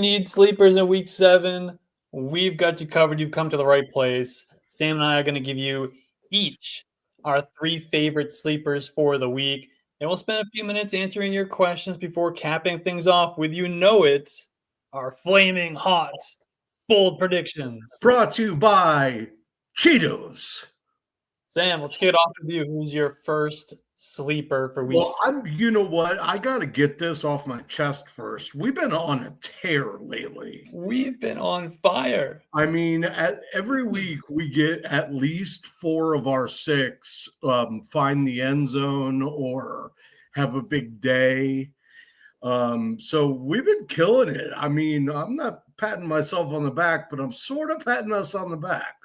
need sleepers in week 7, we've got you covered. You've come to the right place. Sam and I are going to give you each our 3 favorite sleepers for the week. And we'll spend a few minutes answering your questions before capping things off with our flaming hot, bold predictions. Brought to you by Cheetos. Sam, let's get off with you. Who's your first sleeper for week? Well, you know what? I got to get this off my chest first. We've been on a tear lately. We've been on fire. I mean, every week we get at least 4 of our 6 find the end zone or have a big day. So we've been killing it. I mean, I'm not patting myself on the back, but I'm sort of patting us on the back.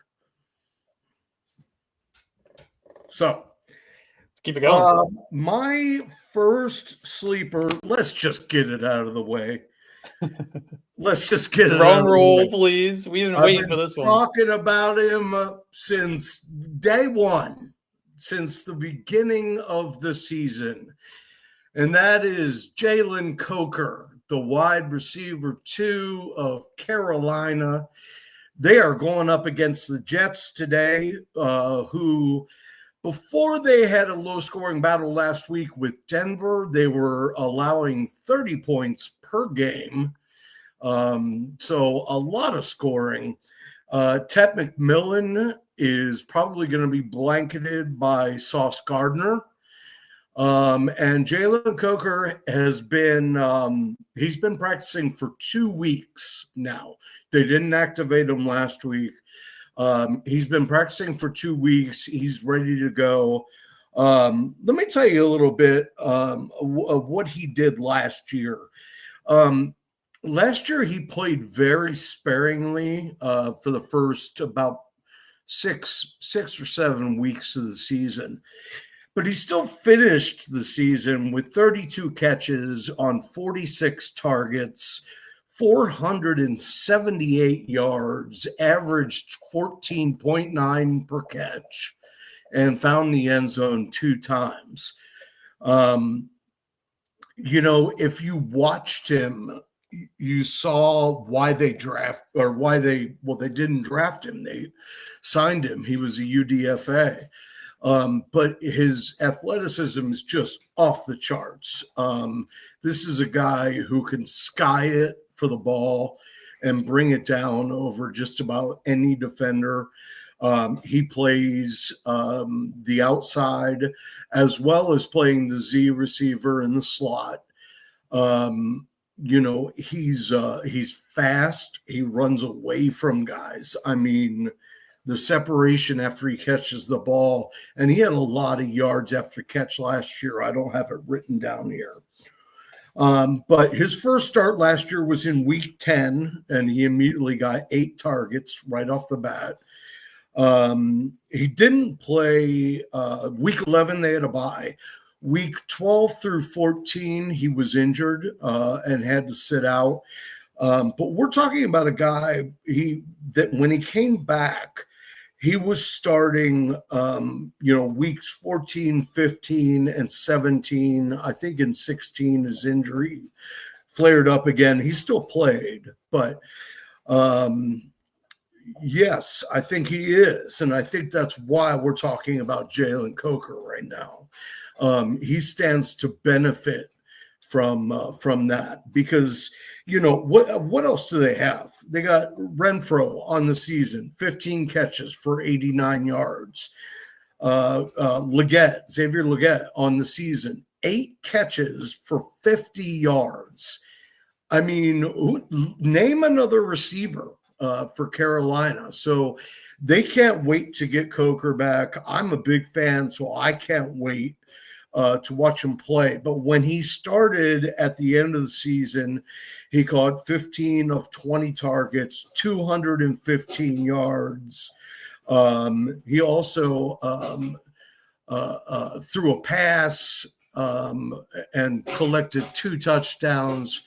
So let's keep it going. My first sleeper, let's just get it out of the way. Let's just get it Drum roll, please. We've been waiting for this one. Talking about him since day one, since the beginning of the season. And that is Jalen Coker, the wide receiver 2 of Carolina. They are going up against the Jets today, who, before they had a low-scoring battle last week with Denver, they were allowing 30 points per game. So a lot of scoring. Ted McMillan is probably going to be blanketed by Sauce Gardner. And Jalen Coker has been he's been practicing for 2 weeks now. They didn't activate him last week. He's been practicing for 2 weeks. He's ready to go. Let me tell you a little bit of what he did last year. Last year, he played very sparingly for the first about six or 7 weeks of the season. But he still finished the season with 32 catches on 46 targets, 478 yards, averaged 14.9 per catch, and found the end zone 2 times. If you watched him, you saw why they didn't draft him. They signed him. He was a UDFA. But his athleticism is just off the charts. This is a guy who can sky it for the ball and bring it down over just about any defender. He plays the outside as well as playing the Z receiver in the slot. He's fast. He runs away from guys. I mean, the separation after he catches the ball, and he had a lot of yards after catch last year. I don't have it written down here. But his first start last year was in week 10, and he immediately got 8 targets right off the bat. He didn't play week 11. They had a bye. Week 12 through 14, he was injured and had to sit out. But we're talking about a guy that when he came back, he was starting, weeks 14, 15, and 17. I think in 16, his injury flared up again. He still played, but yes, I think he is. And I think that's why we're talking about Jalen Coker right now. He stands to benefit from that because, what else do they have? They got Renfro on the season, 15 catches for 89 yards. Xavier Legette on the season, 8 catches for 50 yards. I mean, name another receiver for Carolina. So they can't wait to get Coker back. I'm a big fan, so I can't wait to watch him play. But when he started at the end of the season, he caught 15 of 20 targets, 215 yards. He also threw a pass and collected 2 touchdowns.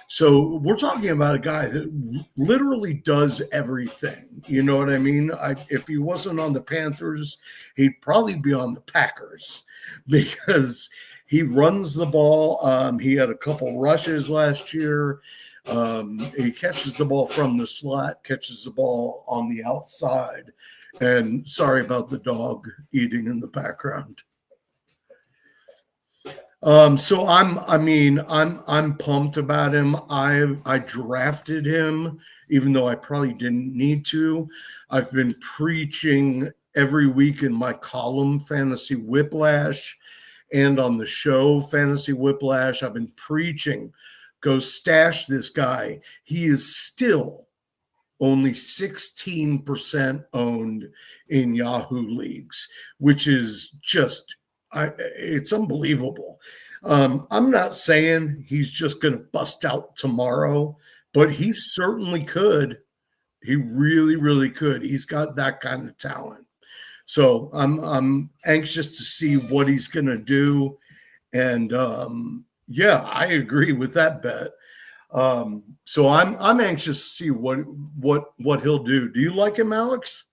So we're talking about a guy that literally does everything. You know what I mean? If he wasn't on the Panthers, he'd probably be on the Packers because he runs the ball. He had a couple rushes last year. He catches the ball from the slot, catches the ball on the outside. And sorry about the dog eating in the background. So I'm pumped about him. I drafted him, even though I probably didn't need to. I've been preaching every week in my column, Fantasy Whiplash, and on the show, Fantasy Whiplash. I've been preaching, go stash this guy. He is still only 16% owned in Yahoo leagues, which is just it's unbelievable. I'm not saying he's just going to bust out tomorrow, but he certainly could. He really, really could. He's got that kind of talent. So I'm anxious to see what he's going to do. And yeah, I agree with that bet. So I'm anxious to see what he'll do. Do you like him, Alex?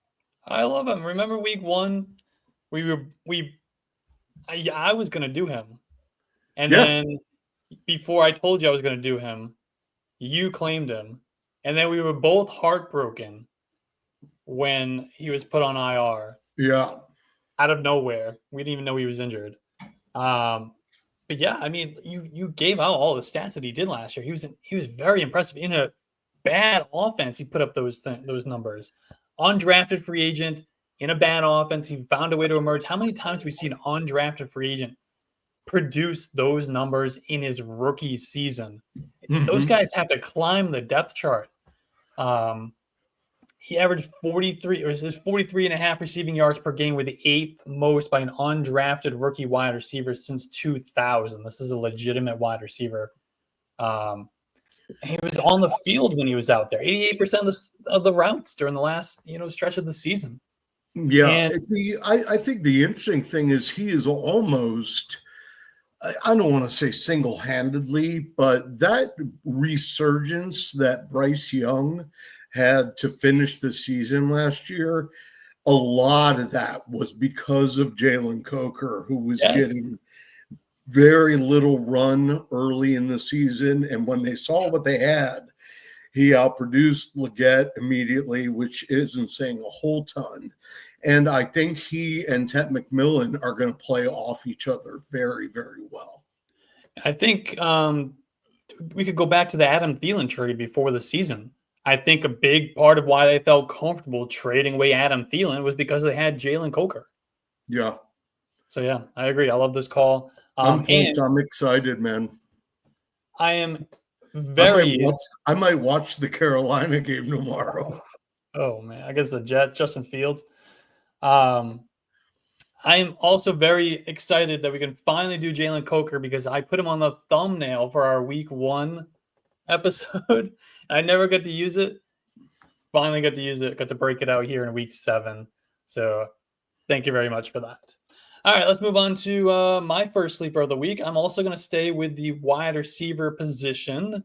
I love him. Remember week 1, I was going to do him. And then before I told you I was going to do him, you claimed him. And then we were both heartbroken when he was put on IR. Yeah. Out of nowhere. We didn't even know he was injured. But yeah, I mean, you gave out all the stats that he did last year. He was very impressive. In a bad offense, he put up those numbers. Undrafted free agent, in a bad offense, he found a way to emerge. How many times have we seen an undrafted free agent produce those numbers in his rookie season? Mm-hmm. Those guys have to climb the depth chart. He averaged 43 and a half receiving yards per game, with the 8th most by an undrafted rookie wide receiver since 2000. This is a legitimate wide receiver. He was on the field when he was out there. 88% of the routes during the last stretch of the season. Yeah, and I think the interesting thing is he is almost, I don't want to say single-handedly, but that resurgence that Bryce Young had to finish the season last year, a lot of that was because of Jalen Coker, who was getting very little run early in the season. And when they saw what they had, he outproduced Leggett immediately, which isn't saying a whole ton. And I think he and Ted McMillan are going to play off each other very, very well. I think we could go back to the Adam Thielen trade before the season. I think a big part of why they felt comfortable trading away Adam Thielen was because they had Jalen Coker. Yeah. So, yeah, I agree. I love this call. I'm pumped. I'm excited, man. I am I might watch the Carolina game tomorrow. Oh, man. I guess the Jets, Justin Fields. I am also very excited that we can finally do Jalen Coker, because I put him on the thumbnail for our week 1 episode. I never got to use it. Finally got to use it. Got to break it out here in week 7. So thank you very much for that. All right, let's move on to my first sleeper of the week. I'm also going to stay with the wide receiver position,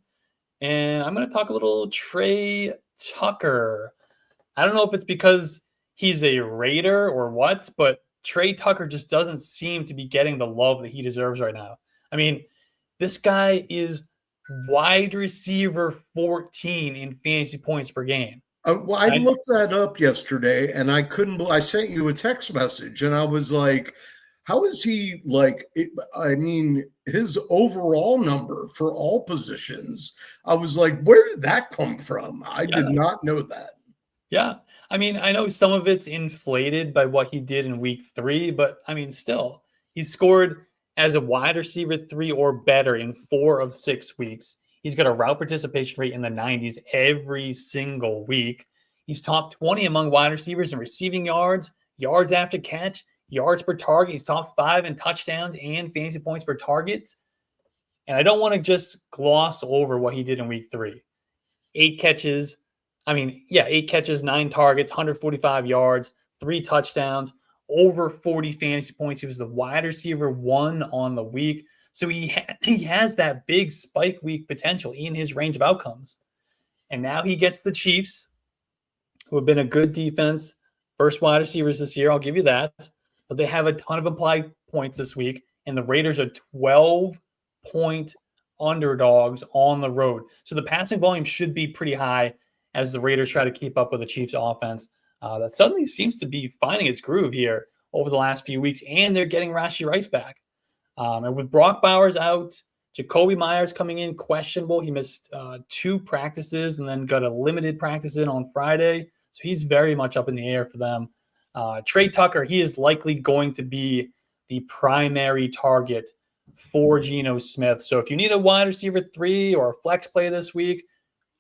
and I'm going to talk a little Tre Tucker. I don't know if it's because he's a Raider or what, but Tre Tucker just doesn't seem to be getting the love that he deserves right now. I mean, this guy is wide receiver 14 in fantasy points per game. Well, I looked that up yesterday, and I couldn't. I sent you a text message, and I was like, "How is he like?" I mean, his overall number for all positions. I was like, "Where did that come from?" I did not know that. Yeah, I mean, I know some of it's inflated by what he did in week 3, but I mean, still, he scored as a wide receiver 3 or better in 4 of 6 weeks. He's got a route participation rate in the 90s every single week. He's top 20 among wide receivers in receiving yards, yards after catch, yards per target. He's top 5 in touchdowns and fantasy points per target. And I don't want to just gloss over what he did in week 3. 8 catches, 9 targets, 145 yards, 3 touchdowns, over 40 fantasy points. He was the wide receiver 1 on the week. So he has that big spike week potential in his range of outcomes. And now he gets the Chiefs, who have been a good defense, first wide receivers this year. I'll give you that. But they have a ton of implied points this week. And the Raiders are 12-point underdogs on the road. So the passing volume should be pretty high as the Raiders try to keep up with the Chiefs offense. That suddenly seems to be finding its groove here over the last few weeks, and they're getting Rashee Rice back. And with Brock Bowers out, Jacoby Myers coming in questionable. He missed 2 practices and then got a limited practice in on Friday. So he's very much up in the air for them. Tre Tucker, he is likely going to be the primary target for Geno Smith. So if you need a wide receiver 3 or a flex play this week,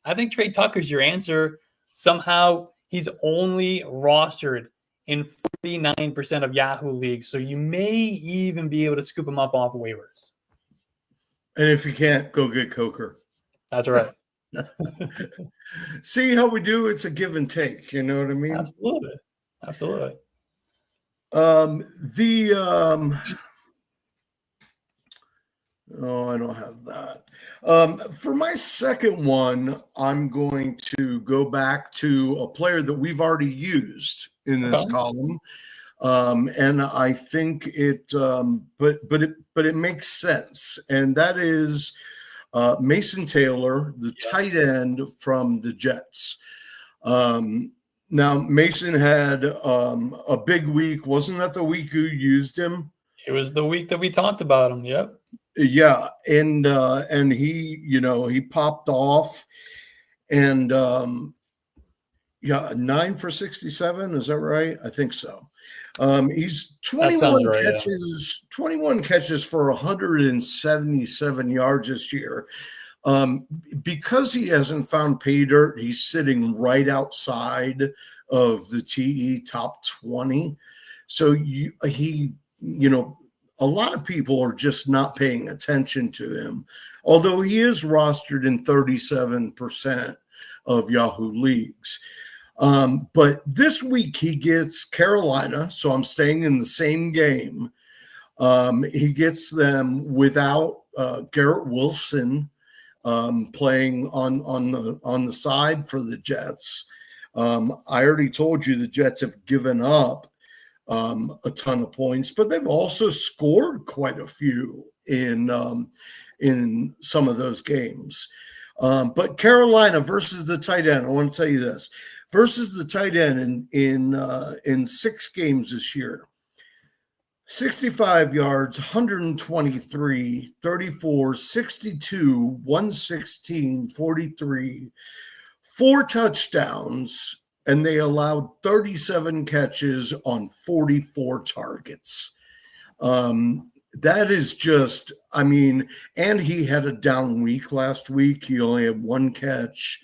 I think Tre Tucker's your answer. Somehow he's only rostered in 49% of Yahoo leagues. So you may even be able to scoop him up off of waivers. And if you can't, go get Coker. That's right. See how we do? It's a give and take. You know what I mean? Absolutely. I don't have that. For my second one, I'm going to go back to a player that we've already used in this column. And I think it makes sense. And that is Mason Taylor, the tight end from the Jets. Now, Mason had a big week. Wasn't that the week you used him? It was the week that we talked about him. Yep. Yeah, and he, he popped off, and 9 for 67. Is that right? I think so. He's 21 catches, 21 catches for 177 yards this year. Because he hasn't found pay dirt, he's sitting right outside of the TE top 20. So a lot of people are just not paying attention to him, although he is rostered in 37% of Yahoo leagues. But this week he gets Carolina, so I'm staying in the same game. He gets them without Garrett Wilson playing on the side for the Jets. I already told you the Jets have given up a ton of points, but they've also scored quite a few in some of those games. But Carolina versus the tight end, I want to tell you this, versus the tight end in 6 games this year, 65 yards, 123, 34, 62, 116, 43, 4 touchdowns, and they allowed 37 catches on 44 targets. That is just, and he had a down week last week. He only had 1 catch,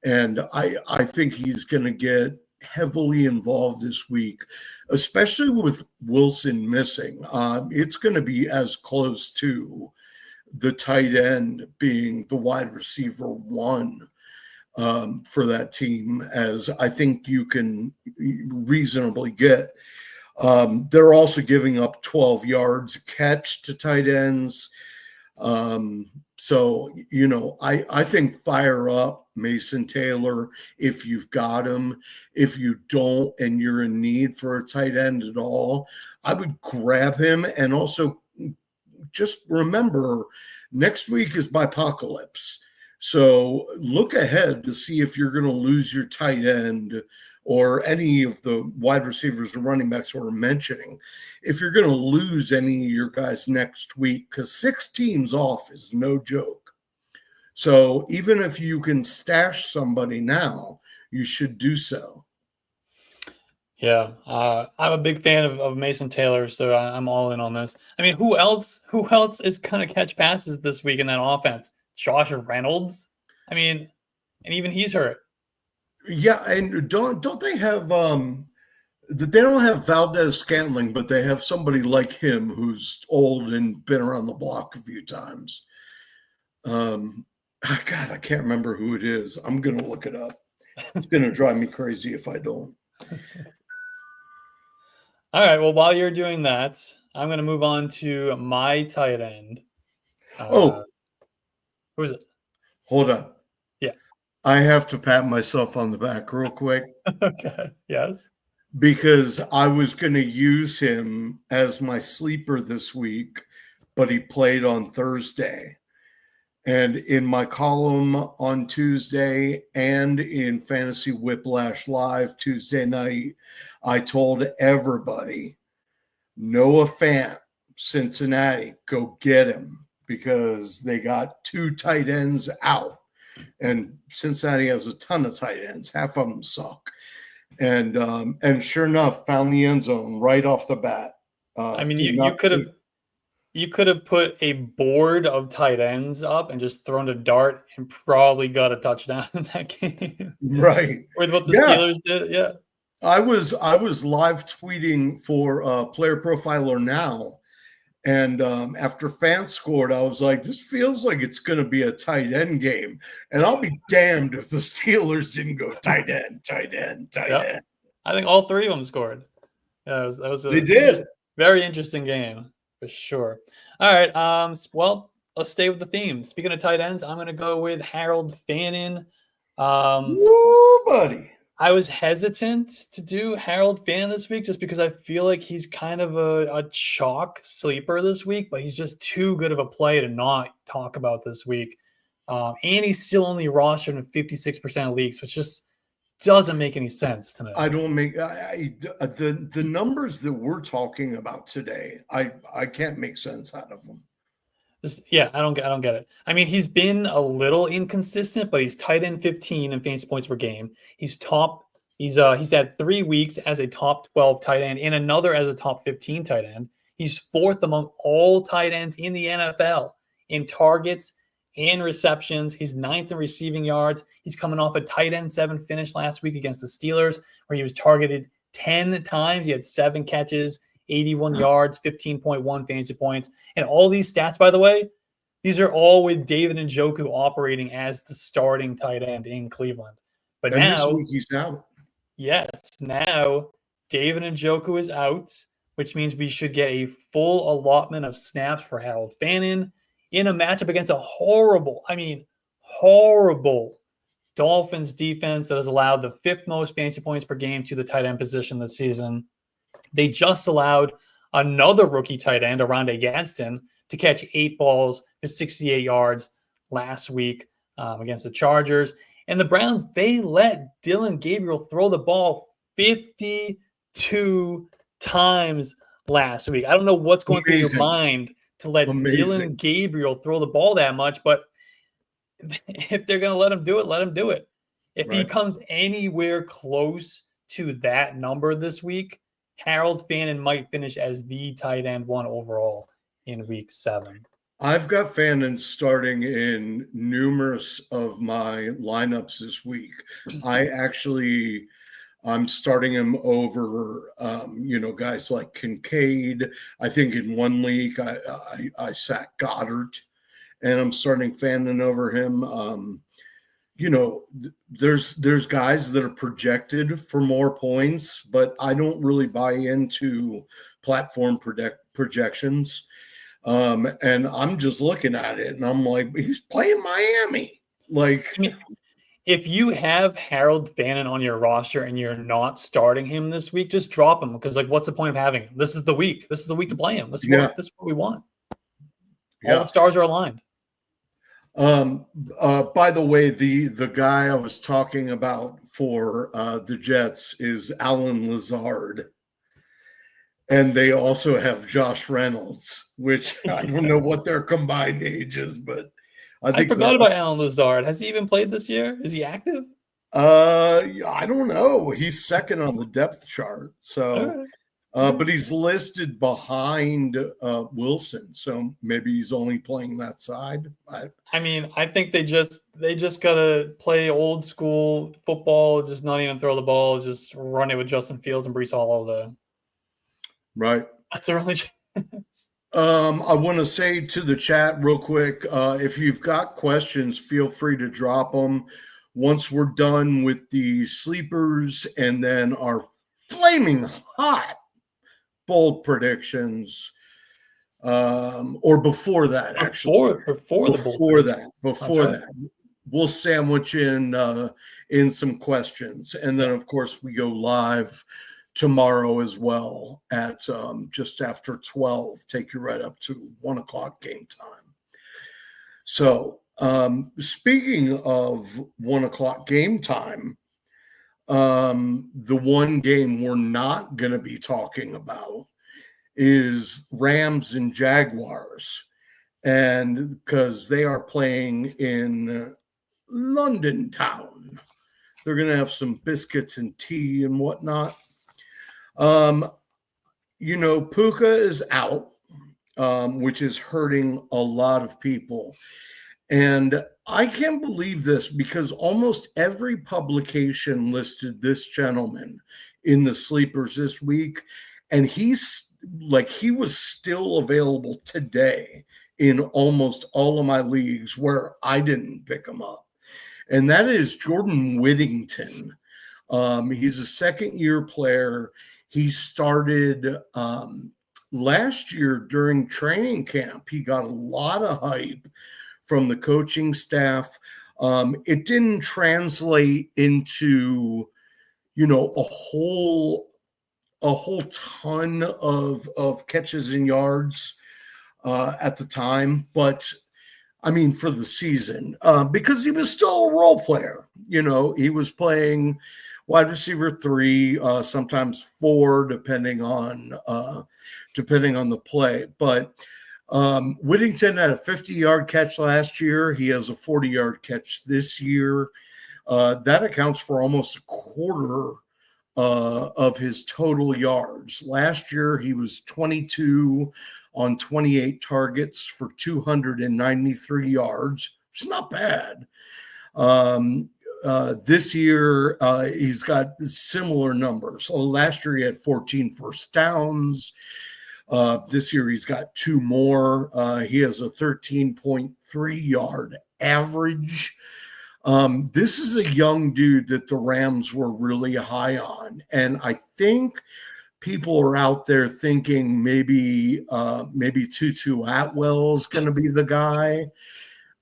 and I think he's going to get heavily involved this week, especially with Wilson missing. It's going to be as close to the tight end being the wide receiver 1 for that team as I think you can reasonably get. They're also giving up 12 yards a catch to tight ends. So, I think fire up Mason Taylor if you've got him. If you don't and you're in need for a tight end at all, I would grab him. And also just remember, next week is Bipocalypse. So look ahead to see if you're going to lose your tight end or any of the wide receivers and running backs we're mentioning. If you're going to lose any of your guys next week, because 6 teams off is no joke. So even if you can stash somebody now, you should do so. Yeah, I'm a big fan of Mason Taylor, so I'm all in on this. Who else is going to catch passes this week in that offense? Josh Reynolds? And even he's hurt. Yeah, and don't they have they don't have Valdez-Scantling, but they have somebody like him who's old and been around the block a few times. God, I can't remember who it is. I'm going to look it up. It's going to drive me crazy if I don't. All right, well, while you're doing that, I'm going to move on to my tight end. Who is it? Hold on. Yeah. I have to pat myself on the back real quick. Okay. Yes. Because I was going to use him as my sleeper this week, but he played on Thursday. And in my column on Tuesday and in Fantasy Whiplash Live Tuesday night, I told everybody, Noah Fant, Cincinnati, go get him because they got 2 tight ends out. And Cincinnati has a ton of tight ends. Half of them suck. And sure enough, found the end zone right off the bat. I mean, you could have put a board of tight ends up and just thrown a dart and probably got a touchdown in that game. Right. With what the Steelers did. Yeah. I was live tweeting for Player Profiler Now. And after Fant scored, I was like, this feels like it's going to be a tight end game. And I'll be damned if the Steelers didn't go tight end. I think all 3 of them scored. Yeah, that was they did. Very interesting game for sure. All right. Well, let's stay with the theme. Speaking of tight ends, I'm going to go with Harold Fannin. Woo, buddy. I was hesitant to do Harold Fannin this week just because I feel like he's kind of a chalk sleeper this week, but he's just too good of a play to not talk about this week. And he's still only rostered in 56% of leagues, which just doesn't make any sense to me. I don't make the numbers that we're talking about today. I can't make sense out of them. I don't get it. I mean, he's been a little inconsistent, but he's tight end 15 in fantasy points per game. He's had 3 weeks as a top 12 tight end and another as a top 15 tight end. He's 4th among all tight ends in the NFL in targets and receptions. He's 9th in receiving yards. He's coming off a tight end 7 finish last week against the Steelers, where he was targeted 10 times. He had 7 catches, 81 yards, 15.1 fantasy points. And all these stats, by the way, these are all with David Njoku operating as the starting tight end in Cleveland. But now this week he's out. Yes, now David Njoku is out, which means we should get a full allotment of snaps for Harold Fannin in a matchup against a horrible Dolphins defense that has allowed the 5th most fantasy points per game to the tight end position this season. They just allowed another rookie tight end, Arondé Gadsden, to catch 8 balls for 68 yards last week against the Chargers. And the Browns, they let Dillon Gabriel throw the ball 52 times last week. I don't know what's going through your mind to let Dillon Gabriel throw the ball that much, but if they're going to let him do it, let him do it. If he comes anywhere close to that number this week, Harold Fannin might finish as the tight end 1 overall in week 7. I've got Fannin starting in numerous of my lineups this week. I'm starting him over, guys like Kincaid. I think in one league I sat Goddard, and I'm starting Fannin over him. There's guys that are projected for more points, but I don't really buy into platform projections. And I'm just looking at it and I'm like, he's playing Miami. If you have Harold Fannin on your roster and you're not starting him this week, just drop him because, what's the point of having him? This is the week. This is the week to play him. This is what we want. All the stars are aligned. By the way, the guy I was talking about for the Jets is Alan Lazard. And they also have Josh Reynolds, which I don't know what their combined age is, but I forgot about Alan Lazard. Has he even played this year? Is he active? I don't know. He's second on the depth chart. So, but he's listed behind Wilson. So maybe he's only playing that side. I think they just gotta play old school football, just not even throw the ball, just run it with Justin Fields and Breece Hall all day. Right. That's their only chance. I want to say to the chat real quick, if you've got questions, feel free to drop them. Once we're done with the sleepers and then our flaming hot bold predictions, or before that, actually. Before that, we'll sandwich in some questions. And then, of course, we go live tomorrow as well at just after 12, take you right up to 1 o'clock game time. So Speaking of 1 o'clock game time, the one game we're not going to be talking about is Rams and Jaguars. And because they are playing in London town, they're going to have some biscuits and tea and whatnot. Puka is out, which is hurting a lot of people. And I can't believe this because almost every publication listed this gentleman in the sleepers this week. And he was still available today in almost all of my leagues where I didn't pick him up. And that is Jordan Whittington. He's a second-year player. He started last year during training camp. He got a lot of hype from the coaching staff. It didn't translate into, a whole ton of catches and yards at the time, but I mean for the season, because he was still a role player. He was playing wide receiver 3, sometimes 4, depending on the play. But Whittington had a 50-yard catch last year. He has a 40-yard catch this year. That accounts for almost a quarter of his total yards. Last year, he was 22 on 28 targets for 293 yards. It's not bad. This year, he's got similar numbers. So last year, he had 14 first downs. This year, he's got 2 more. He has a 13.3 yard average. This is a young dude that the Rams were really high on. And I think people are out there thinking maybe Tutu Atwell is going to be the guy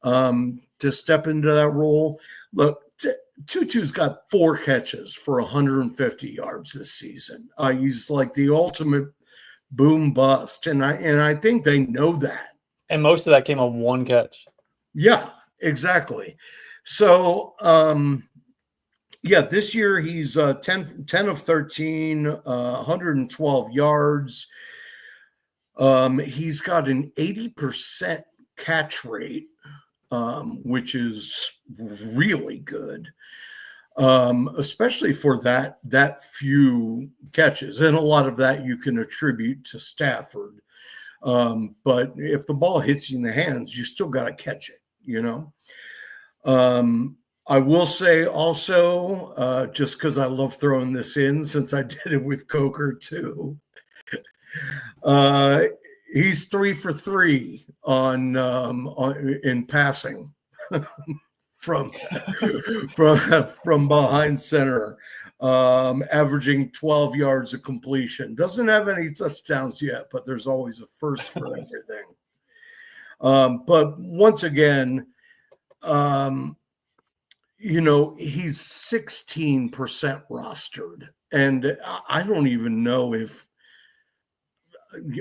to step into that role. Look, Tutu's got 4 catches for 150 yards this season. He's like the ultimate boom bust, and I think they know that. And most of that came on 1 catch. Yeah, exactly. So, this year he's 10 of 13, 112 yards. He's got an 80% catch rate, which is really good, especially for that few catches. And a lot of that you can attribute to Stafford. But if the ball hits you in the hands, you still got to catch it, I will say also, just because I love throwing this in, since I did it with Coker too, he's 3 for 3 in passing from behind center, averaging 12 yards of completion. Doesn't have any touchdowns yet, but there's always a first for everything. But once again, he's 16% rostered, and I don't even know if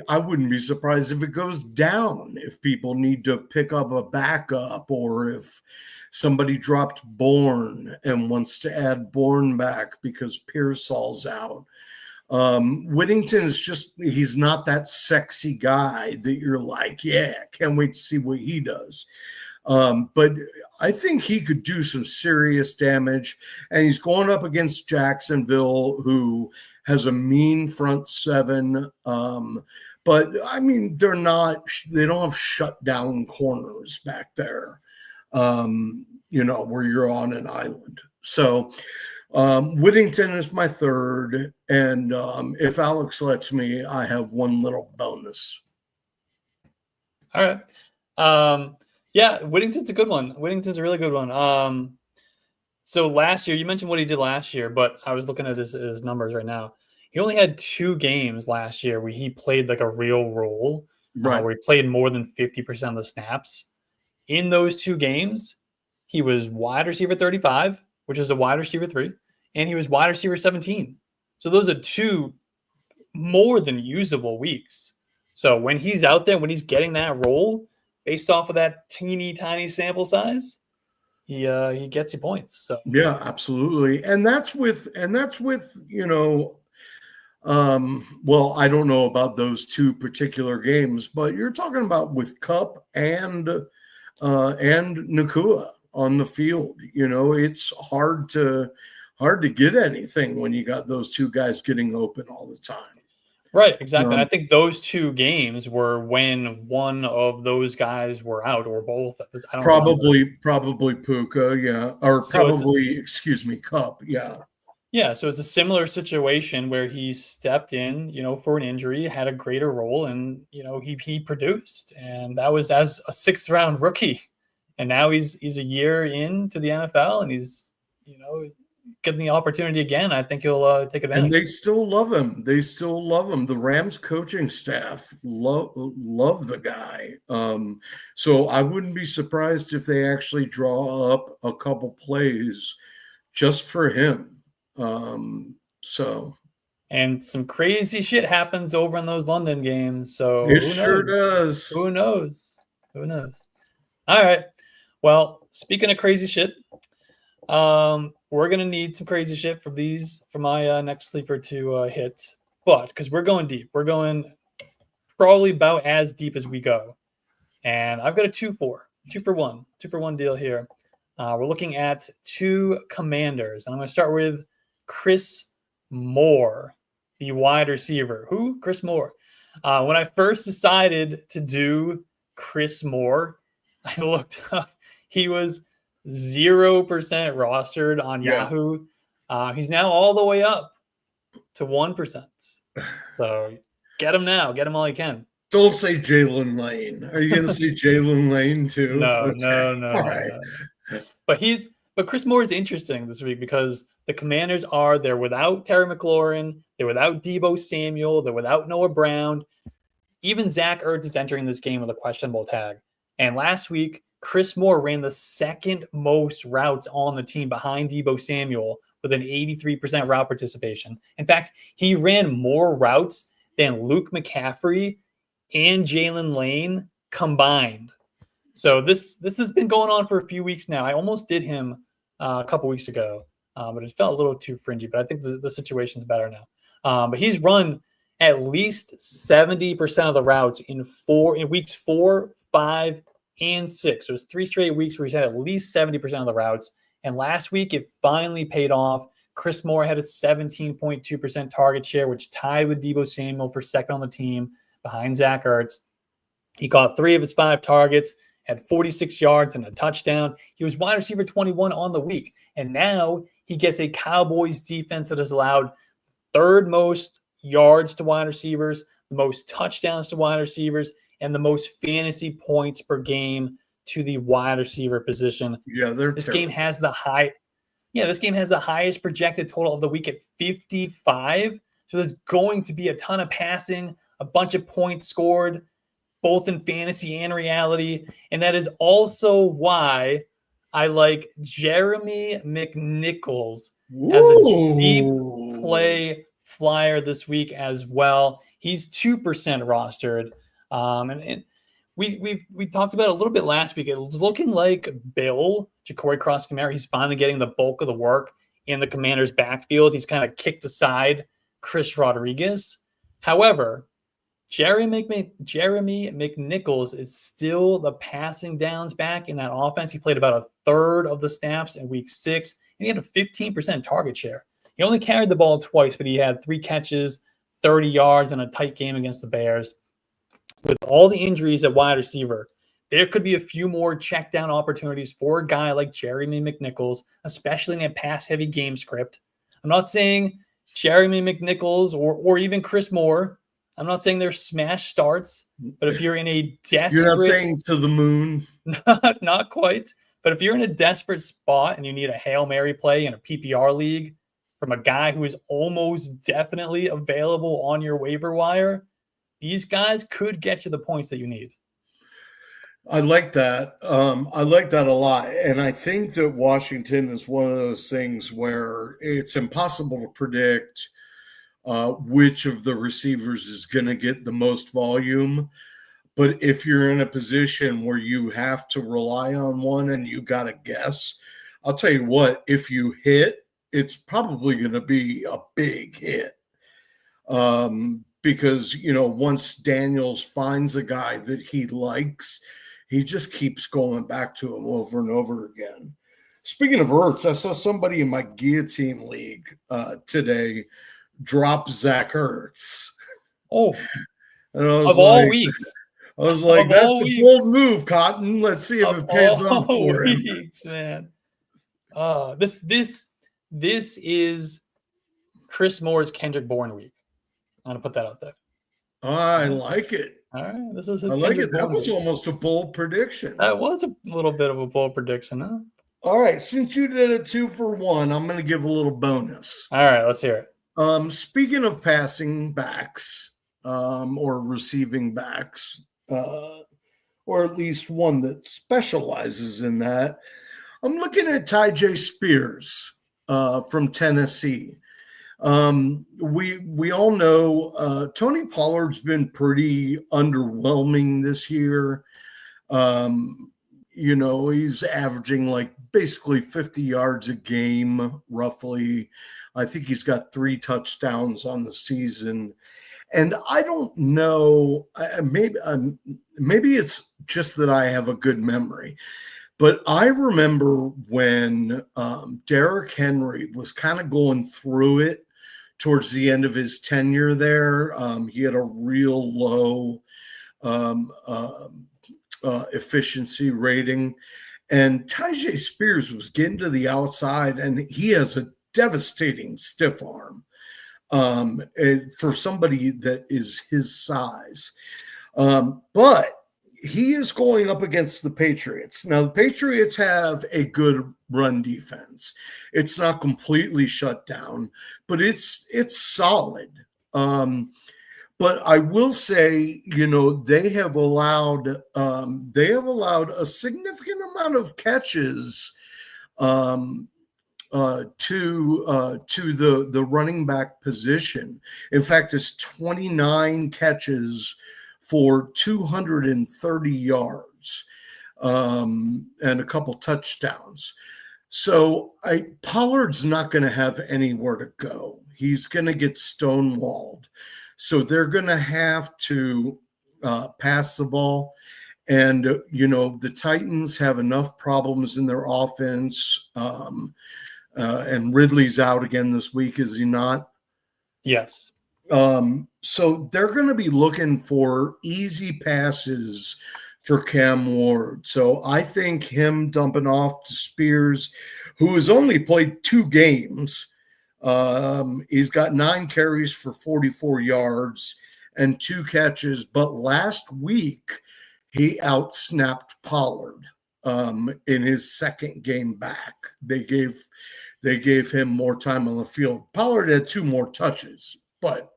I wouldn't be surprised if it goes down, if people need to pick up a backup, or if somebody dropped Bourne and wants to add Bourne back because Pearsall's out. Whittington is he's not that sexy guy that you're like, yeah, can't wait to see what he does. But I think he could do some serious damage, and he's going up against Jacksonville, who has a mean front 7. But I mean, they don't have shut down corners back there, where you're on an island. So Whittington is my 3rd. And if Alex lets me, I have one little bonus. All right. Yeah, Whittington's a good one. Whittington's a really good one. So last year, you mentioned what he did last year, but I was looking at his numbers right now. He only had 2 games last year where he played like a real role, right? Where he played more than 50% of the snaps. In those 2 games, he was wide receiver 35, which is a wide receiver 3, and he was wide receiver 17. So those are 2 more than usable weeks. So when he's out there, when he's getting that role, based off of that teeny tiny sample size, he gets you points. So yeah, absolutely. And that's with well, I don't know about those two particular games, but you're talking about with Cup and Nakua on the field. It's hard to get anything when you got those two guys getting open all the time. Right, exactly. And I think those two games were when one of those guys were out or both. I don't remember. Probably Puka, yeah, or So probably Cup, yeah. Yeah, so it's a similar situation where he stepped in, for an injury, had a greater role, and he produced, and that was as a 6th-round rookie, and now he's a year into the NFL, and he's getting the opportunity again. I think he'll take advantage. And they still love him. The Rams coaching staff love the guy. So I wouldn't be surprised if they actually draw up a couple plays just for him. And some crazy shit happens over in those London games. So it sure does. Who knows? All right. Well, speaking of crazy shit, we're gonna need some crazy shit for my next sleeper to hit. But because we're going deep, we're going probably about as deep as we go. And I've got a 2-for-1 deal here. We're looking at 2 Commanders, and I'm going to start with Chris Moore, the wide receiver. Who? Chris Moore. When I first decided to do Chris Moore, I looked up. He was 0% rostered on Yahoo. He's now all the way up to 1%. So get him now. Get him all you can. Don't say Jalen Lane. Are you going to say Jalen Lane too? No. But Chris Moore is interesting this week because the Commanders they're without Terry McLaurin, they're without Deebo Samuel, they're without Noah Brown. Even Zach Ertz is entering this game with a questionable tag. And last week, Chris Moore ran the second most routes on the team behind Deebo Samuel with an 83% route participation. In fact, he ran more routes than Luke McCaffrey and Jalen Lane combined. So this has been going on for a few weeks now. I almost did him a couple weeks ago, but it felt a little too fringy. But I think the situation's better now. But he's run at least 70% of the routes in weeks 4, 5, and 6. So it's 3 straight weeks where he's had at least 70% of the routes. And last week it finally paid off. Chris Moore had a 17.2% target share, which tied with Deebo Samuel for second on the team behind Zach Ertz. He caught 3 of his 5 targets, had 46 yards and a touchdown. He was wide receiver 21 on the week. And now he gets a Cowboys defense that has allowed 3rd most yards to wide receivers, the most touchdowns to wide receivers, and the most fantasy points per game to the wide receiver position. Yeah, this game has the highest projected total of the week at 55. So there's going to be a ton of passing, a bunch of points scored, both in fantasy and reality. And that is also why I like Jeremy McNichols as a deep play flyer this week as well. He's 2% rostered. And we talked about it a little bit last week. It's looking like Bill, Ja'Cory Cross-Camara, he's finally getting the bulk of the work in the Commanders' backfield. He's kind of kicked aside Chris Rodriguez. However, Jeremy McNichols is still the passing downs back in that offense. He played about 1/3 of the snaps in week 6, and he had a 15% target share. He only carried the ball twice, but he had 3 catches, 30 yards, and a tight game against the Bears. With all the injuries at wide receiver, there could be a few more check down opportunities for a guy like Jeremy McNichols, especially in a pass-heavy game script. I'm not saying Jeremy McNichols or even Chris Moore. I'm not saying they're smash starts, but if you're in a desperate... You're not saying to the moon. Not quite. But if you're in a desperate spot and you need a Hail Mary play in a PPR league from a guy who is almost definitely available on your waiver wire, these guys could get you the points that you need. I like that. I like that a lot. And I think that Washington is one of those things where it's impossible to predict which of the receivers is going to get the most volume. But if you're in a position where you have to rely on one and you got to guess, I'll tell you what, if you hit, it's probably going to be a big hit. Because, once Daniels finds a guy that he likes, he just keeps going back to him over and over again. Speaking of Ertz, I saw somebody in my guillotine league today drop Zach Ertz. Oh, and I was of all weeks. I was like, that's a bold move, Cotton. Let's see if it pays off for him. Man. This is Chris Moore's Kendrick Bourne week. I'm gonna put that out there. I like it. All right, this is his. I like it. That was almost a bold prediction. That was a little bit of a bold prediction, huh? All right, since you did a 2-for-1, I'm going to give a little bonus. All right, let's hear it. Speaking of passing backs or receiving backs, or at least one that specializes in that, I'm looking at Tyjae Spears from Tennessee. We all know Tony Pollard's been pretty underwhelming this year. He's averaging like basically 50 yards a game, roughly. I think he's got 3 touchdowns on the season. And I don't know, maybe it's just that I have a good memory, but I remember when Derrick Henry was kind of going through it towards the end of his tenure there. He had a real low efficiency rating, and Tyjae Spears was getting to the outside, and he has a devastating stiff arm for somebody that is his size. But he is going up against the Patriots. Now, the Patriots have a good run defense. It's not completely shut down, but it's solid. But I will say, they have allowed a significant amount of catches to the running back position. In fact, it's 29 catches for 230 yards and a couple touchdowns. So Pollard's not going to have anywhere to go. He's going to get stonewalled. So they're going to have to pass the ball. And, the Titans have enough problems in their offense. And Ridley's out again this week, is he not? Yes. So they're going to be looking for easy passes for Cam Ward. So I think him dumping off to Spears, who has only played 2 games, he's got 9 carries for 44 yards and 2 catches. But last week, he outsnapped Pollard in his second game back. They gave him more time on the field. Pollard had 2 more touches, but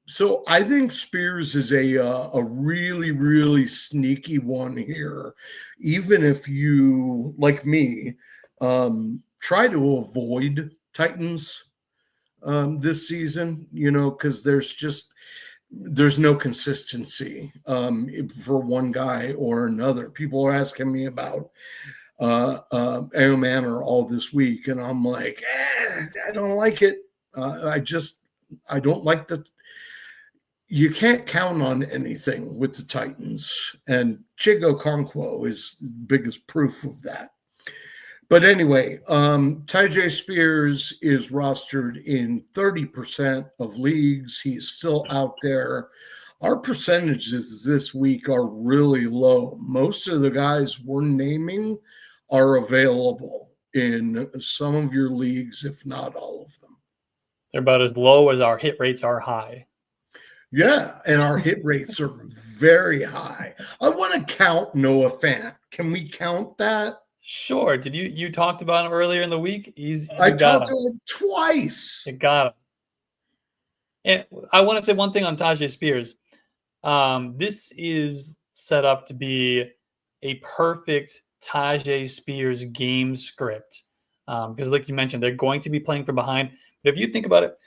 so I think Spears is a really, really sneaky one here. Even if you, like me, try to avoid Titans this season, because there's no consistency for one guy or another. People are asking me about Manor all this week, and I'm like, I don't like it. I don't like you can't count on anything with the Titans, and Chigo Okonkwo is the biggest proof of that. But anyway, Tyjae Spears is rostered in 30% of leagues. He's still out there. Our percentages this week are really low. Most of the guys we're naming are available in some of your leagues, if not all of them. They're about as low as our hit rates are high. Yeah, and our hit rates are very high. I want to count Noah Fant. Can we count that? Sure. Did you talked about him earlier in the week? I talked to him twice. You got him. And I want to say one thing on Tyjae Spears. This is set up to be a perfect Tyjae Spears game script. Because like you mentioned, they're going to be playing from behind. But if you think about it,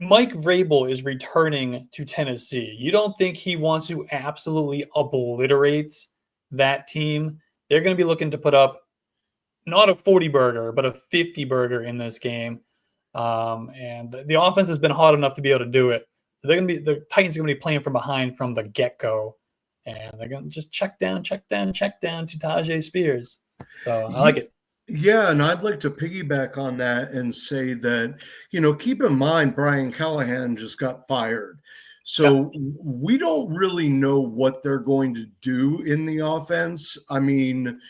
Mike Vrabel is returning to Tennessee. You don't think he wants to absolutely obliterate that team? They're going to be looking to put up not a 40 burger, but a 50 burger in this game. And the offense has been hot enough to be able to do it. So the Titans are going to be playing from behind from the get-go. And they're going to just check down to Tajay Spears. So I like it. Yeah, and I'd like to piggyback on that and say that, keep in mind Brian Callahan just got fired. So we don't really know what they're going to do in the offense. I mean,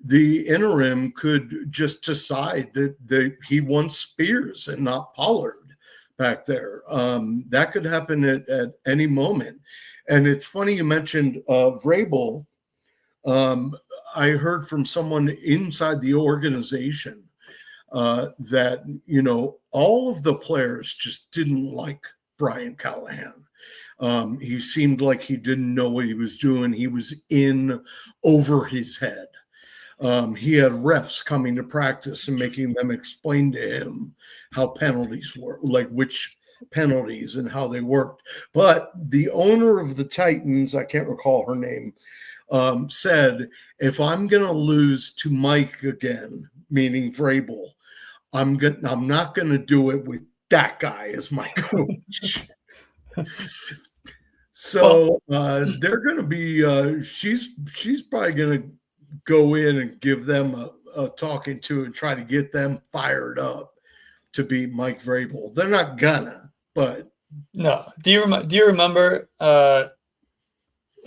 the interim could just decide that he wants Spears and not Pollard back there. That could happen at any moment. And it's funny you mentioned Vrabel. I heard from someone inside the organization that, all of the players just didn't like Brian Callahan. He seemed like he didn't know what he was doing. He was in over his head. He had refs coming to practice and making them explain to him how penalties were, like which penalties and how they worked. But the owner of the Titans, I can't recall her name, said, if I'm going to lose to Mike again, meaning Vrabel, I'm not going to do it with that guy as my coach. So they're going to be she's probably going to go in and give them a talking to and try to get them fired up to beat Mike Vrabel. They're not gonna, but no. Do you remember?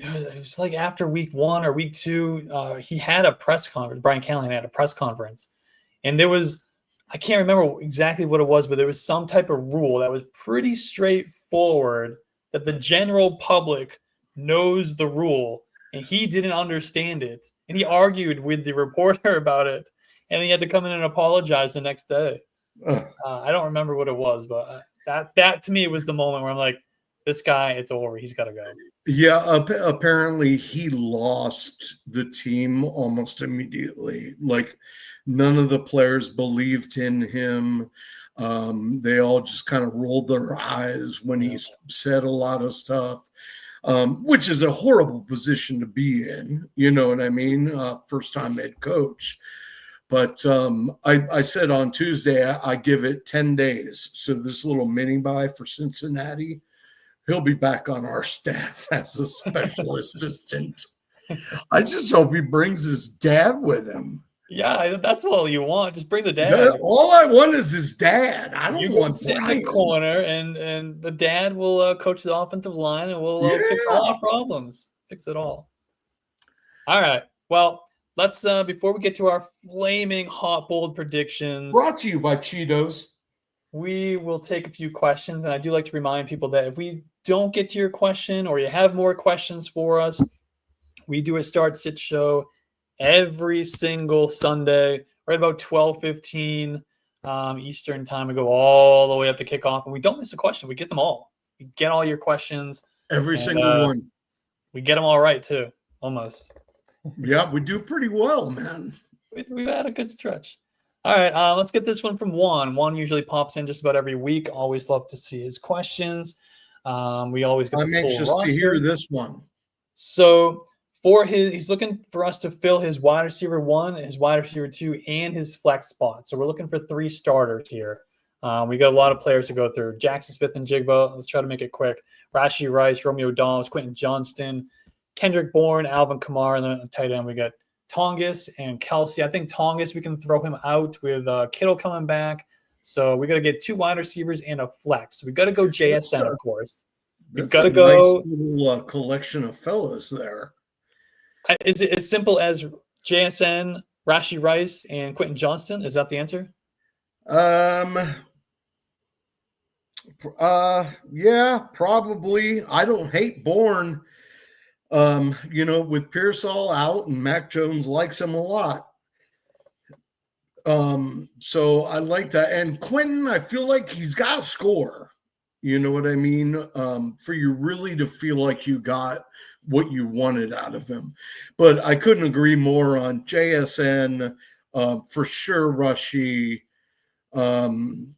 It was like after week 1 or week 2, he had a press conference. Brian Callahan had a press conference, and there was, I can't remember exactly what it was, but there was some type of rule that was pretty straightforward that the general public knows the rule, and he didn't understand it, and he argued with the reporter about it, and he had to come in and apologize the next day. I don't remember what it was, but that to me was the moment where I'm like, this guy, it's over. He's got to go. Yeah, apparently he lost the team almost immediately. Like none of the players believed in him. They all just kind of rolled their eyes when he said a lot of stuff, which is a horrible position to be in. You know what I mean? First-time head coach. But I said on Tuesday, I give it 10 days. So this little mini-buy for Cincinnati, he'll be back on our staff as a special assistant. I just hope he brings his dad with him. Yeah, that's all you want. Just bring the dad. All I want is his dad. I don't want sit in the corner, and the dad will coach the offensive line, and we'll fix all our problems. Fix it all. All right. Well, let's before we get to our flaming hot bold predictions, brought to you by Cheetos, we will take a few questions, and I do like to remind people that if we don't get to your question or you have more questions for us, we do a start sit show every single Sunday right about 12:15 Eastern time. We go all the way up to kickoff, and we don't miss a question. We get them all. We get all your questions. Every single one. We get them all right too, almost. Yeah, we do pretty well, man. We've had a good stretch. All right, let's get this one from Juan. Juan usually pops in just about every week. Always love to see his questions. We always get. I'm anxious to hear this one. So he's looking for us to fill his wide receiver 1, his wide receiver 2, and his flex spot. So we're looking for 3 starters here. We got a lot of players to go through. Jackson Smith and Jigba. Let's try to make it quick. Rashee Rice, Romeo Dobbs, Quentin Johnston, Kendrick Bourne, Alvin Kamara, and then on tight end we got Tongas and Kelsey. I think Tongas, we can throw him out with Kittle coming back. So we got to get 2 wide receivers and a flex. So we got to go JSN, of course. We got to go. Nice little collection of fellows there. Is it as simple as JSN, Rashee Rice, and Quentin Johnston? Is that the answer? Yeah, probably. I don't hate Bourne. With Pearsall out and Mac Jones likes him a lot. So I like that. And Quentin, I feel like he's got to score. You know what I mean? For you really to feel like you got what you wanted out of him. But I couldn't agree more on JSN, for sure, Rashee. I'm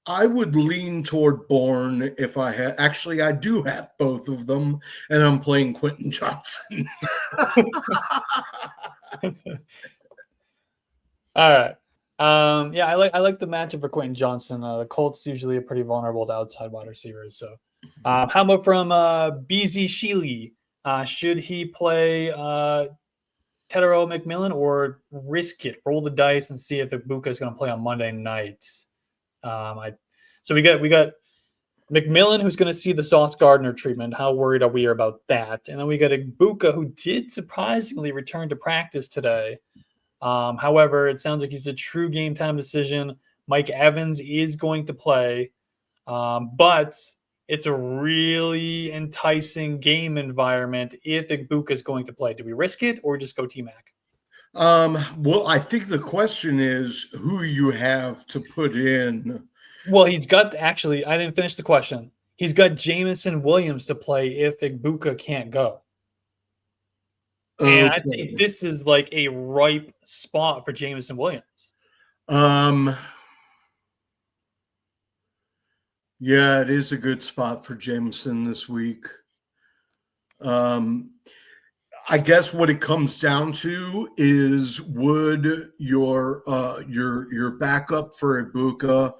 I would lean toward Bourne if I had. Actually, I do have both of them, and I'm playing Quentin Johnson. All right. Yeah, I like the matchup for Quentin Johnson. The Colts usually are pretty vulnerable to outside wide receivers. So, how about from BZ Sheely? Should he play Tedero McMillan or risk it, roll the dice, and see if Ibuka is going to play on Monday night? So we got McMillan, who's going to see the Sauce Gardner treatment. How worried are we about that? And then we got Ibuka, who did surprisingly return to practice today. However, it sounds like he's a true game time decision. Mike Evans is going to play, but it's a really enticing game environment if Ibuka is going to play. Do we risk it or just go T-Mac? Well, I think the question is who you have to put in. Well, he's got actually. I didn't finish the question. He's got Jameson Williams to play if Ibuka can't go. And I think this is like a ripe spot for Jameson Williams. Yeah, it is a good spot for Jameson this week. I guess what it comes down to is would your backup for Ibuka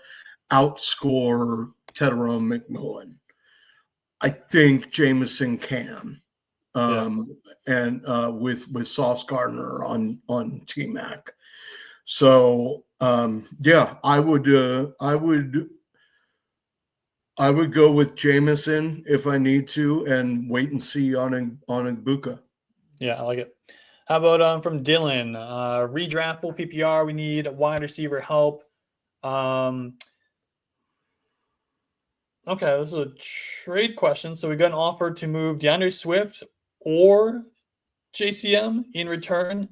outscore Tedero McMillan? I think Jameson can. And with Sauce Gardner on T-Mac. So yeah, I would go with Jameson if I need to and wait and see on Ibuka. Yeah, I like it. How about from Dylan? Redraftable PPR, we need wide receiver help. Okay, this is a trade question. So we got an offer to move DeAndre Swift or JCM in return.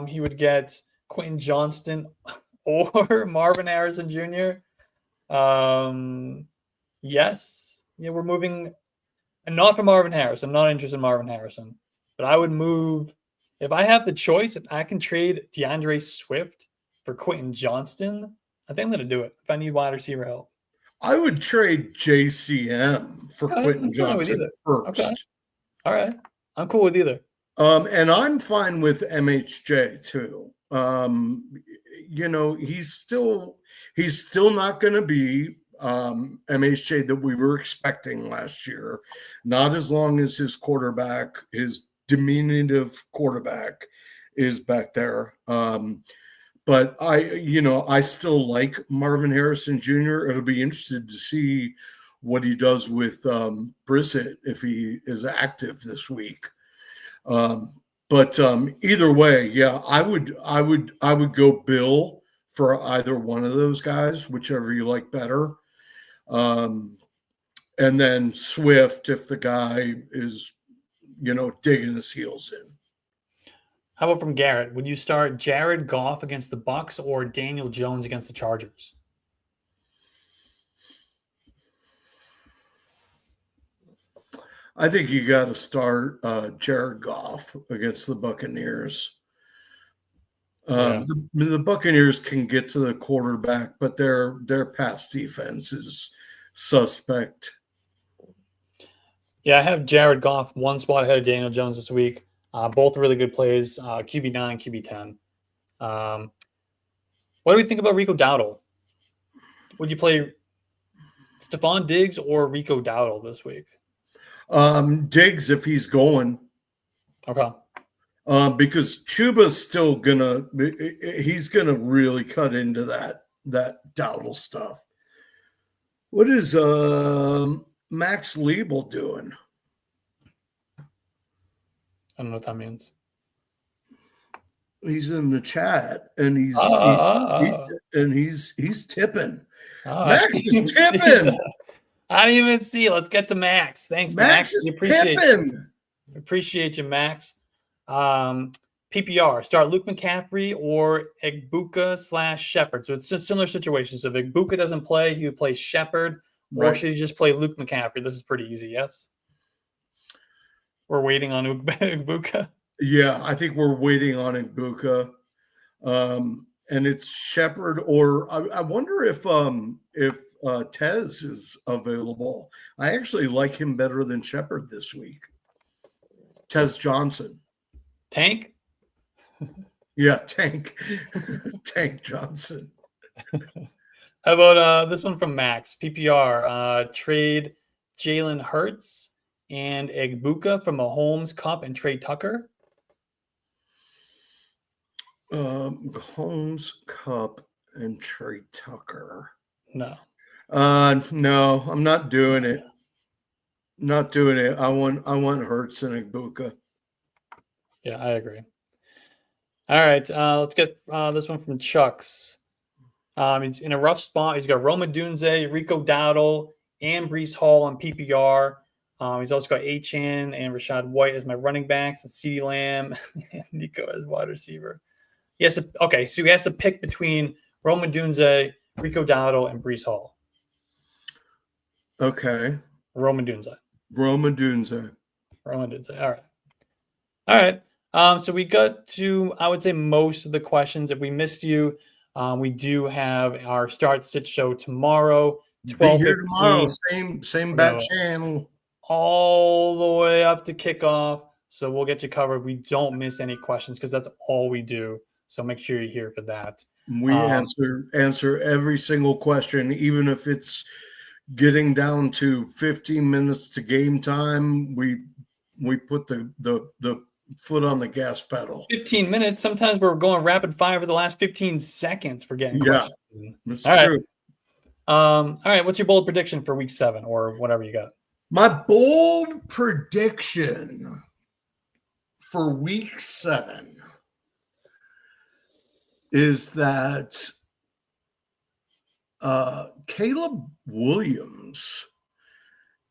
He would get Quentin Johnston or Marvin Harrison Jr. Yes. Yeah, we're moving. And not for Marvin Harrison. I'm not interested in Marvin Harrison. But I would move. If I have the choice, if I can trade DeAndre Swift for Quentin Johnston, I think I'm going to do it if I need wide receiver help. I would trade JCM for Quentin Johnson first. Okay. All right. I'm cool with either. And I'm fine with MHJ too. He's still not going to be MHJ that we were expecting last year. Not as long as his quarterback, his diminutive quarterback, is back there. But I still like Marvin Harrison Jr. It'll be interesting to see what he does with Brissett if he is active this week. But either way, yeah, I would go Bill for either one of those guys, whichever you like better. And then Swift if the guy is, digging his heels in. How about from Garrett? Would you start Jared Goff against the Bucs or Daniel Jones against the Chargers? I think you got to start Jared Goff against the Buccaneers. The Buccaneers can get to the quarterback, but their pass defense is suspect. Yeah, I have Jared Goff one spot ahead of Daniel Jones this week. Both really good plays, QB9, QB10. What do we think about Rico Dowdle? Would you play Stephon Diggs or Rico Dowdle this week? Diggs if he's going. Okay. Because Chuba's still he's gonna really cut into that Dowdle stuff. What is Max Liebel doing? I don't know what that means. He's in the chat and he's tipping. Max is tipping. I didn't even see. Let's get to Max. Thanks, Max. Is tipping. Appreciate you, Max. PPR, start Luke McCaffrey or Ibuka / Shepard. So it's a similar situation. So if Ibuka doesn't play, he would play Shepard, or should he just play Luke McCaffrey? This is pretty easy, yes? We're waiting on Ibuka. Yeah, I think we're waiting on Ibuka. And it's Shepard, or I wonder if Tez is available. I actually like him better than Shepard this week. Tez Johnson. Tank? Yeah, Tank. Tank Johnson. How about this one from Max? PPR. Trade Jalen Hurts and Egbuka from Mahomes, Cup, and Tre Tucker. Mahomes, Cup, and Trey Tucker. No. No, I'm not doing it. Not doing it. I want Hurts and Egbuka. Yeah, I agree. All right, let's get this one from Chucks. He's in a rough spot. He's got Roma Dunze, Rico Dowdle, and Breece Hall on PPR. He's also got Achane and Rashad White as my running backs, and CeeDee Lamb and Nico as wide receiver. So he has to pick between Roma Dunze, Rico Dowdle, and Breece Hall. Okay. Roma Dunze. All right. So we got to, I would say, most of the questions. If we missed you, we do have our Start Sit show tomorrow. 12:15. Same bat channel. All the way up to kickoff. So we'll get you covered. We don't miss any questions because that's all we do. So make sure you're here for that. We answer every single question, even if it's getting down to 15 minutes to game time. We put the foot on the gas pedal. 15 minutes. Sometimes we're going rapid fire for the last 15 seconds. We're getting questions. That's all true. Right. All right. What's your bold prediction for week 7 or whatever you got? My bold prediction for week 7 is that Caleb Williams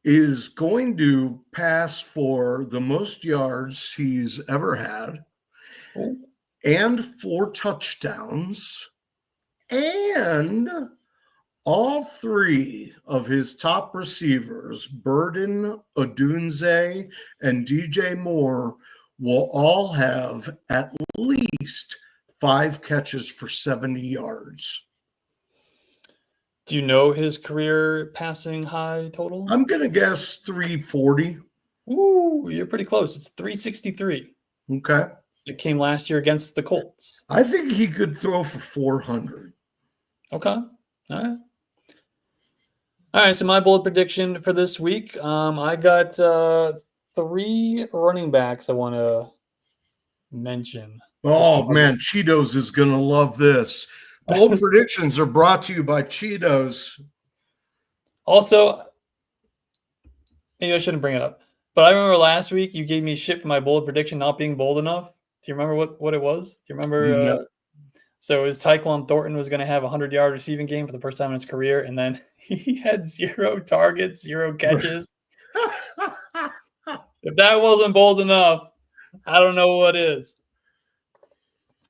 is going to pass for the most yards he's ever had and 4 touchdowns, and all 3 of his top receivers, Burden, Odunze, and DJ Moore, will all have at least 5 catches for 70 yards. Do you know his career passing high total? I'm going to guess 340. Ooh, you're pretty close. It's 363. Okay. It came last year against the Colts. I think he could throw for 400. Okay. All right. So my bold prediction for this week, I got 3 running backs I want to mention. Oh, man. Cheetos is going to love this. Bold predictions are brought to you by Cheetos. Also, maybe I shouldn't bring it up, but I remember last week you gave me shit for my bold prediction not being bold enough. Do you remember what it was? Do you remember? No. So it was Tyquan Thornton was going to have a 100-yard receiving game for the first time in his career, and then he had 0 targets, 0 catches. If that wasn't bold enough, I don't know what is.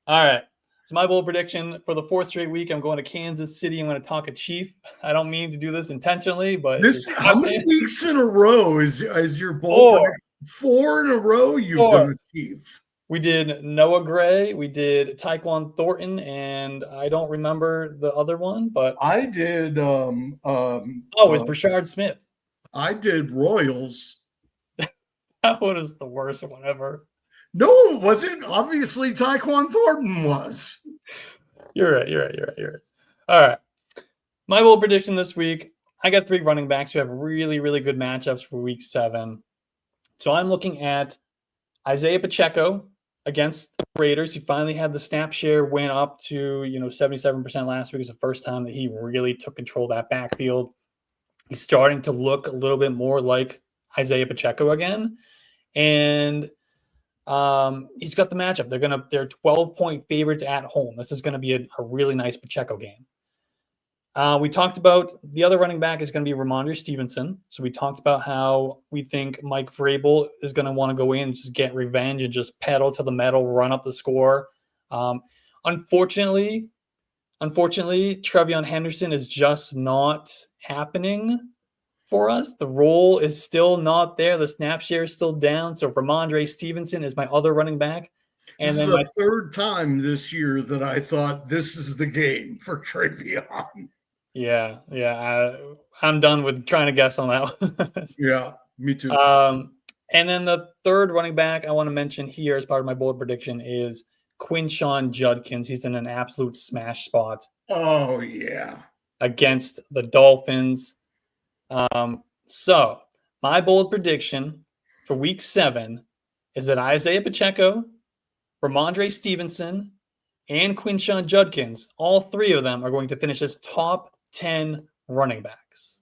All right. So my bold prediction for the 4th straight week, I'm going to Kansas City. I'm going to talk a Chief. I don't mean to do this intentionally, but how many weeks in a row is your bold prediction? 4 in a row you've done a Chief. We did Noah Gray, we did Tyquan Thornton, and I don't remember the other one, but I did it was Brashard Smith. I did Royals. That one is the worst one ever. No, it wasn't. Obviously, Tyquan Thornton was. You're right. All right. My bold prediction this week, I got 3 running backs who have really, really good matchups for week 7. So I'm looking at Isaiah Pacheco against the Raiders. He finally had the snap share, went up to 77% last week. It was the first time that he really took control of that backfield. He's starting to look a little bit more like Isaiah Pacheco again. And he's got the matchup. They're 12-point favorites at home. This is going to be a really nice Pacheco game. We talked about the other running back is going to be Ramondre Stevenson. So we talked about how we think Mike Vrabel is going to want to go in and just get revenge and just pedal to the metal, run up the score. Unfortunately, Trevion Henderson is just not happening for us. The role is still not there. The snap share is still down. So Ramondre Stevenson is my other running back. And this is the 3rd time this year that I thought this is the game for Trevion. Yeah. I'm done with trying to guess on that one. Yeah, me too. And then the third running back I want to mention here as part of my bold prediction is Quinshawn Judkins. He's in an absolute smash spot Oh, yeah. against the Dolphins. So my bold prediction for week 7 is that Isaiah Pacheco, Ramondre Stevenson, and Quinshawn Judkins, all three of them are going to finish as top 10 running backs.